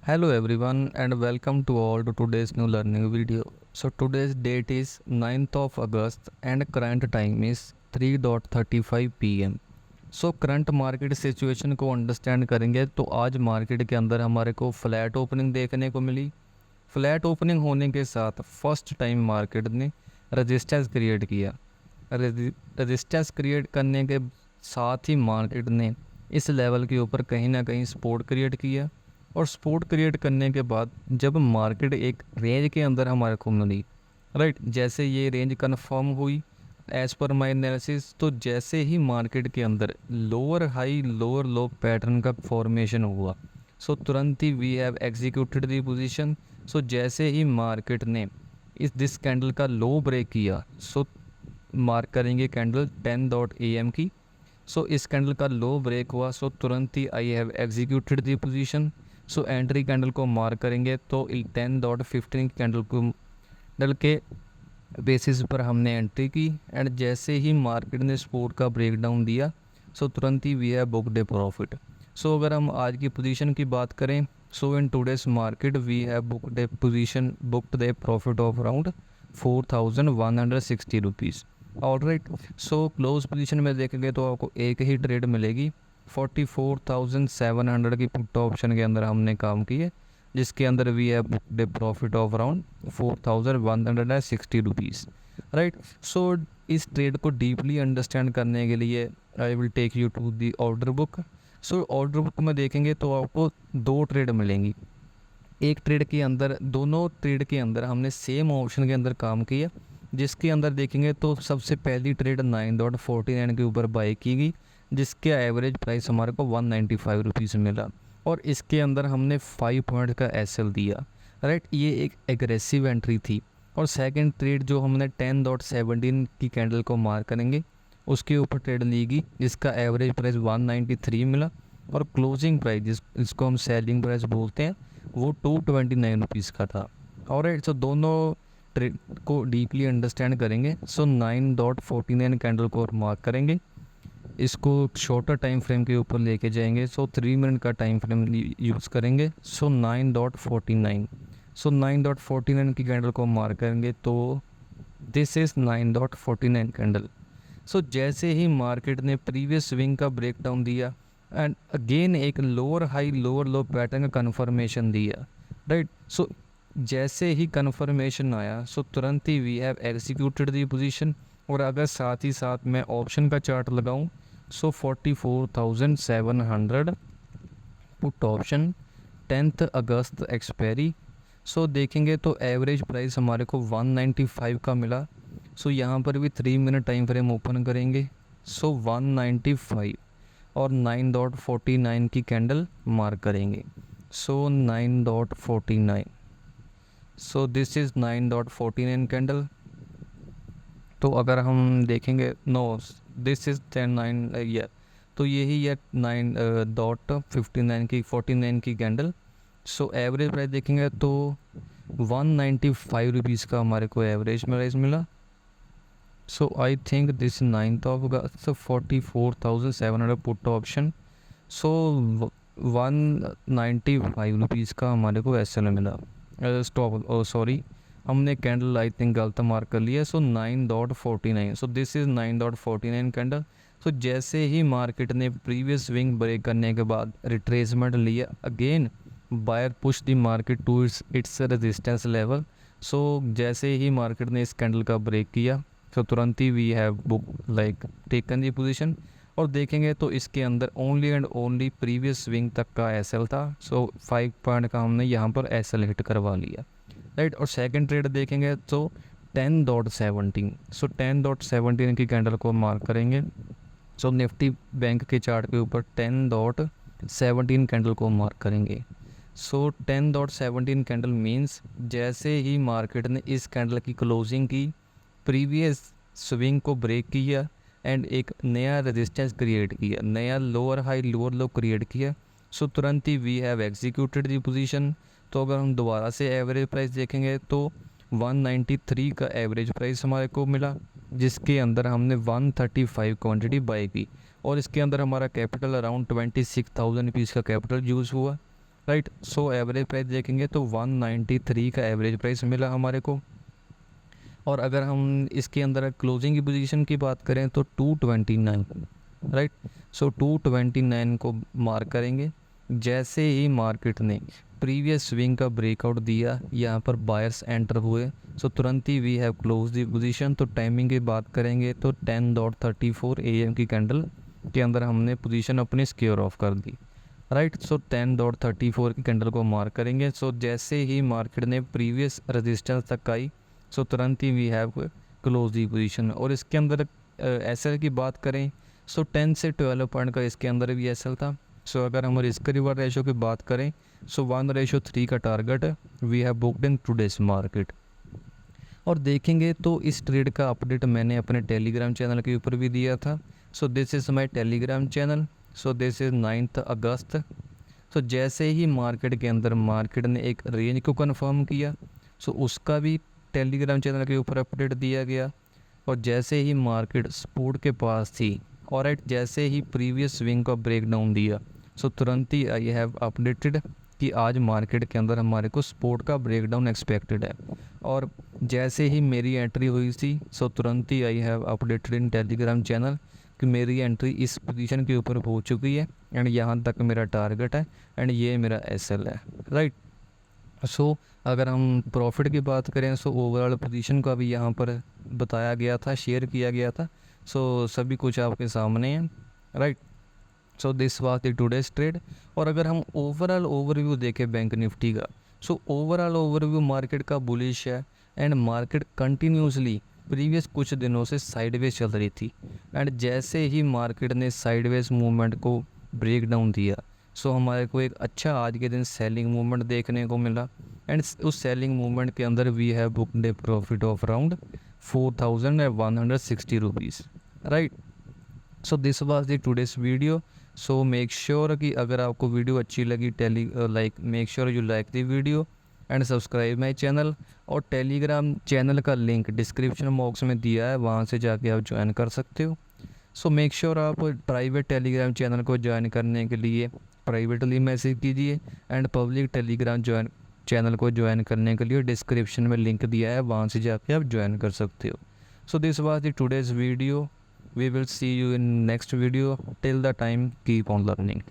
Hello everyone and welcome to all to today's new learning video. So today's date is 9th of August and current time is 3:35 pm. So current market situation को understand करेंगे तो आज market के अंदर हमारे को flat opening देखने को मिली। फ्लैट ओपनिंग होने के साथ फर्स्ट टाइम मार्केट ने रेजिस्टेंस क्रिएट किया। रेजिस्टेंस क्रिएट करने के साथ ही मार्केट ने इस लेवल के ऊपर कहीं ना कहीं सपोर्ट क्रिएट किया और सपोर्ट क्रिएट करने के बाद जब मार्केट एक रेंज के अंदर हमारे को मिली, राइट, जैसे ये रेंज कंफर्म हुई एज पर माय एनालिसिस, तो जैसे ही मार्केट के अंदर lower high lower low pattern का फॉर्मेशन हुआ, सो तुरंत ही we have executed the position. So जैसे ही मार्केट ने इस दिस कैंडल का लो ब्रेक किया, सो मार्क करेंगे कैंडल 10 AM की। सो इस कैंडल का लो ब्रेक हुआ, सो तुरंत ही I have executed the position. So entry candle को मार्क करेंगे तो 10.15 कैंडल के बेसिस पर हमने एंट्री की एंड जैसे ही मार्केट ने सपोर्ट का ब्रेकडाउन दिया, सो तुरंत ही we have booked a profit. So अगर हम आज की पोजीशन की बात करें, so in today's market we have booked a profit of around 4160 rupees. Alright, so close position में देखेंगे तो आपको एक ही ट्रेड मिलेगी। 44,700 की पुट ऑप्शन के अंदर हमने काम किए, जिसके अंदर we have booked a profit of around 4160 rupees. Right, so इस ट्रेड को डीपली अंडरस्टैंड करने के लिए I will take you to the order book. So order book में देखेंगे तो आपको दो ट्रेड मिलेंगी। एक ट्रेड के अंदर, दोनों ट्रेड के अंदर हमने सेम ऑप्शन के अंदर काम किया, जिसके अंदर देखेंगे तो सबसे पहली ट्रेड 9.49 के ऊपर बाई की गई, जिसके एवरेज प्राइस हमारे को 195 रुपीज़ मिला और इसके अंदर हमने 5 पॉइंट का एसएल दिया। राइट, ये एक एग्रेसिव एंट्री थी। और सेकंड ट्रेड जो हमने 10.17 की कैंडल को मार्क करेंगे, उसके ऊपर ट्रेड ली गई, जिसका एवरेज प्राइस 193 मिला और क्लोजिंग प्राइस जिसको हम सेलिंग प्राइस बोलते हैं वो 229 रुपीज़ का था। और राइट, सो दोनों ट्रेड को डीपली अंडरस्टैंड करेंगे। सो 9.49 कैंडल को मार्क करेंगे, इसको शॉर्टर टाइम फ्रेम के ऊपर लेके जाएंगे। सो 3 मिनट का टाइम फ्रेम यूज़ करेंगे। सो 9.49 की कैंडल को मार्क करेंगे तो दिस इज़ 9.49 कैंडल। सो जैसे ही मार्केट ने प्रीवियस स्विंग का ब्रेकडाउन दिया एंड अगेन एक lower high lower low pattern का कन्फर्मेशन दिया, राइट, सो जैसे ही कन्फर्मेशन आया, सो तुरंत ही we have executed the position. और अगर साथ ही साथ मैं ऑप्शन का चार्ट लगाऊं, सो 44,700 पुट ऑप्शन 10th अगस्त एक्सपायरी। सो देखेंगे तो एवरेज प्राइस हमारे को 195 का मिला। सो यहाँ पर भी 3 मिनट टाइम फ्रेम ओपन करेंगे। सो 195 और 9.49 की कैंडल मार्क करेंगे। सो 9.49, सो दिस इज़ 9.49 कैंडल। तो अगर हम देखेंगे, नो, दिस इज़ 10.9 या तो यही है 9.59 की 49 की कैंडल। सो एवरेज प्राइस देखेंगे तो 195 रुपीज़ का हमारे को एवरेज प्राइस मिला। So I think this 9th of अगस्त, so 44,700 put option. So 195 rupees का हमारे को एस एल मिला। स्टॉप, सॉरी, हमने कैंडल आई थिंक गलत मार्क कर लिया। So 9.49, so this is 9.49 candle. So जैसे ही मार्केट ने प्रीवियस स्विंग ब्रेक करने के बाद रिट्रेसमेंट लिया, again buyer push the market to its resistance level. So जैसे ही मार्केट ने इस कैंडल का ब्रेक किया, तो तुरंत ही we have book taken the position. और देखेंगे तो इसके अंदर only and only previous swing तक का एसएल था। सो 5 पॉइंट का हमने यहाँ पर एसएल हिट करवा लिया, राइट। और सेकंड ट्रेड देखेंगे तो 10.17, सो 10.17 की कैंडल को मार्क करेंगे। सो निफ्टी बैंक के चार्ट के ऊपर 10.17 कैंडल को मार्क करेंगे। सो 10.17 कैंडल मीन्स जैसे ही मार्केट ने इस कैंडल की क्लोजिंग की, प्रीवियस स्विंग को ब्रेक किया एंड एक नया रेजिस्टेंस क्रिएट किया, नया lower high lower low create किया, सो तुरंत ही we have executed the position. तो अगर हम दोबारा से एवरेज प्राइस देखेंगे तो 193 का एवरेज प्राइस हमारे को मिला, जिसके अंदर हमने 135 क्वांटिटी बाई की और इसके अंदर हमारा कैपिटल अराउंड 26,000 रुपीज़ का कैपिटल यूज़ हुआ। राइट। सो एवरेज प्राइस देखेंगे तो 193 का एवरेज प्राइस मिला हमारे को। और अगर हम इसके अंदर क्लोजिंग की पोजीशन की बात करें तो 229, राइट। सो 229 को मार्क करेंगे। जैसे ही मार्केट ने प्रीवियस स्विंग का ब्रेकआउट दिया, यहाँ पर बायर्स एंटर हुए, सो तुरंत ही we have close the position. तो टाइमिंग की बात करेंगे तो 10:34 AM की कैंडल के अंदर हमने पोजीशन अपनी सिक्योर ऑफ कर दी, राइट। सो 10:34 की कैंडल को मार्क करेंगे। सो जैसे ही मार्केट ने प्रीवियस रेजिस्टेंस तक आई, सो तुरंत ही we have close the position. और इसके अंदर एसएल की बात करें सो 10 से 12 पॉइंट का इसके अंदर भी एसएल था। सो अगर हम रिस्क रिवॉर्ड रेशो की बात करें सो 1:3 का target we have booked in today's market. और देखेंगे तो इस ट्रेड का अपडेट मैंने अपने टेलीग्राम चैनल के ऊपर भी दिया था। सो this is my Telegram channel. So this is 9 अगस्त। सो जैसे ही मार्केट के अंदर मार्केट ने एक रेंज को कंफर्म किया, सो उसका भी टेलीग्राम चैनल के ऊपर अपडेट दिया गया। और जैसे ही मार्केट सपोर्ट के पास थी और जैसे ही प्रीवियस स्विंग का ब्रेकडाउन दिया, सो तुरंत ही आई हैव अपडेटेड कि आज मार्केट के अंदर हमारे को सपोर्ट का ब्रेकडाउन एक्सपेक्टेड है। और जैसे ही मेरी एंट्री हुई थी, सो तुरंत ही I have updated in Telegram channel कि मेरी एंट्री इस पोजीशन के ऊपर हो चुकी है एंड यहाँ तक मेरा टारगेट है एंड ये मेरा एसएल है, राइट। सो अगर हम प्रॉफिट की बात करें सो ओवरऑल पोजीशन का भी यहाँ पर बताया गया था, शेयर किया गया था। सो सभी कुछ आपके सामने है, right. So this was the today's trade. और अगर हम ओवरऑल ओवरव्यू देखें बैंक निफ्टी का, सो ओवरऑल ओवरव्यू मार्केट का बुलिश है एंड मार्केट कंटिन्यूसली प्रीवियस कुछ दिनों से साइडवेज चल रही थी। एंड जैसे ही मार्केट ने साइडवेज मूवमेंट को ब्रेक डाउन दिया, सो हमारे को एक अच्छा आज के दिन सेलिंग मूवमेंट देखने को मिला। एंड उस सेलिंग मूवमेंट के अंदर we have booked a profit of around 4160 rupees, right. So this was the today's video. So make sure कि अगर आपको वीडियो अच्छी लगी make sure you like the video and subscribe my channel. और telegram channel का link description box में दिया है, वहाँ से जाके आप ज्वाइन कर सकते हो। सो मेक श्योर आप प्राइवेट टेलीग्राम चैनल को ज्वाइन करने के लिए प्राइवेटली मैसेज कीजिए एंड पब्लिक टेलीग्राम चैनल को ज्वाइन करने के लिए डिस्क्रिप्शन में लिंक दिया है, वहाँ से जाके आप ज्वाइन कर सकते हो। सो this was the today's video. We will see you in next video. Till the time, keep on learning.